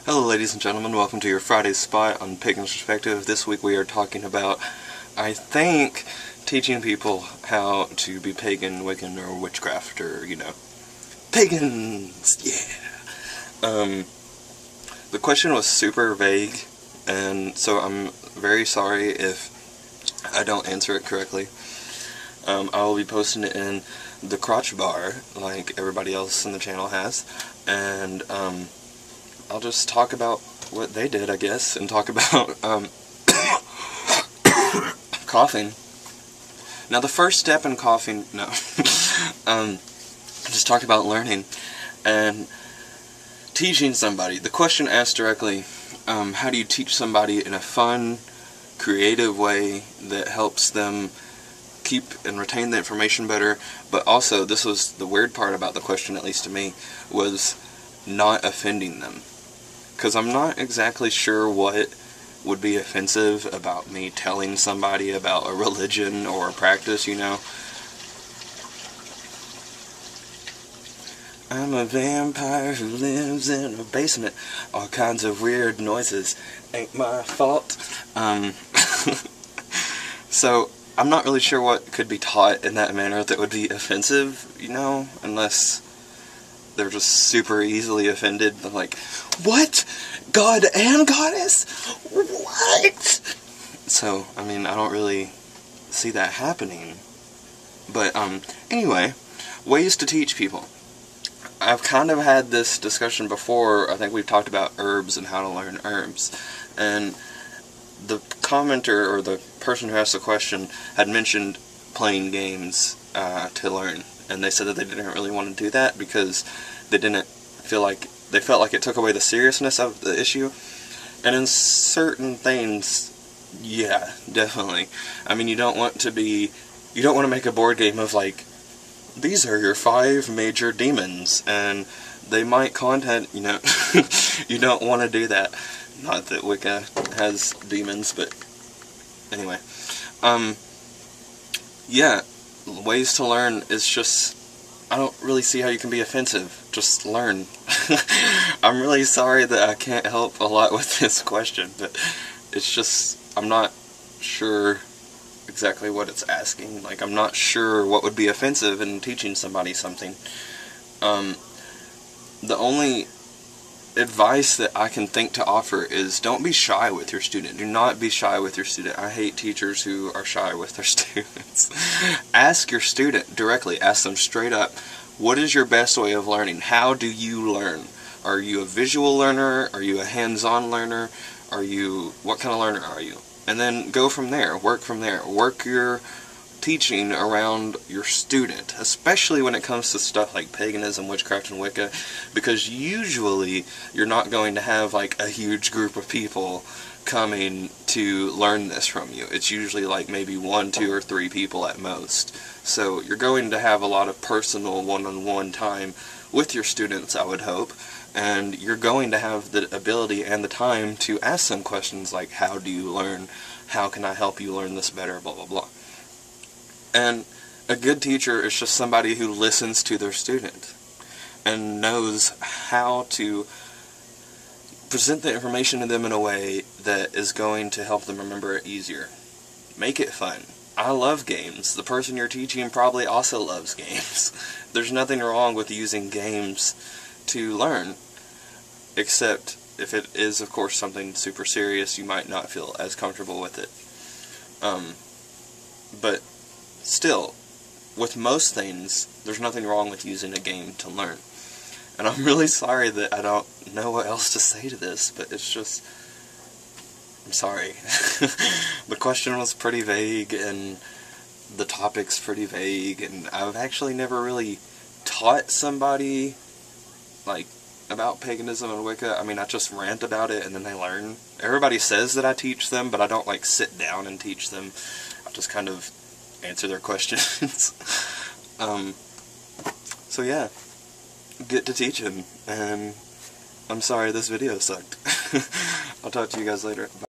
Hello ladies and gentlemen, welcome to your Friday spot on Pagan's Perspective. This week we are talking about, I think, teaching people how to be pagan, Wiccan, or witchcraft, or, pagans, yeah! The question was super vague, and so I'm very sorry if I don't answer it correctly. I will be posting it in the crotch bar, like everybody else in the channel has, and, I'll just talk about what they did, I guess, and talk about, coughing. Now, the first step in coughing, no, just talk about learning and teaching somebody. The question asked directly, how do you teach somebody in a fun, creative way that helps them keep and retain the information better, but also, this was the weird part about the question, at least to me, was not offending them. Because I'm not exactly sure what would be offensive about me telling somebody about a religion or a practice, I'm a vampire who lives in a basement. All kinds of weird noises. Ain't my fault. So, I'm not really sure what could be taught in that manner that would be offensive, unless they're just super easily offended. Like, what? God and goddess? What? So, I mean, I don't really see that happening. But, anyway, ways to teach people. I've kind of had this discussion before. I think we've talked about herbs and how to learn herbs. And the commenter, or the person who asked the question, had mentioned playing games to learn. And they said that they didn't really want to do that because they felt like it took away the seriousness of the issue. And in certain things, yeah, definitely. I mean, you don't want to make a board game of like, these are your 5 major demons, and they might content, you don't want to do that. Not that Wicca has demons, but anyway. Yeah, ways to learn is just, I don't really see how you can be offensive. Just learn. I'm really sorry that I can't help a lot with this question, but it's just, I'm not sure exactly what it's asking. Like, I'm not sure what would be offensive in teaching somebody something. The only advice that I can think to offer is don't be shy with your student. Do not be shy with your student. I hate teachers who are shy with their students. Ask your student directly. Ask them straight up, what is your best way of learning? How do you learn? Are you a visual learner? Are you a hands-on learner? What kind of learner are you? And then go from there. Work from there. Work your teaching around your student, especially when it comes to stuff like paganism, witchcraft, and Wicca, because usually you're not going to have like a huge group of people coming to learn this from you. It's usually like maybe 1, 2, or 3 people at most. So you're going to have a lot of personal one-on-one time with your students, I would hope, and you're going to have the ability and the time to ask them questions like, how do you learn? How can I help you learn this better? Blah, blah, blah. And a good teacher is just somebody who listens to their student and knows how to present the information to them in a way that is going to help them remember it easier. Make it fun. I love games. The person you're teaching probably also loves games. There's nothing wrong with using games to learn, except if it is, of course, something super serious, you might not feel as comfortable with it. But still, with most things, there's nothing wrong with using a game to learn. And I'm really sorry that I don't know what else to say to this, but it's just, I'm sorry. The question was pretty vague, and the topic's pretty vague, and I've actually never really taught somebody, like, about paganism and Wicca. I mean, I just rant about it, and then they learn. Everybody says that I teach them, but I don't, like, sit down and teach them. I just kind of answer their questions. So yeah, get to teaching, and I'm sorry this video sucked. I'll talk to you guys later. Bye.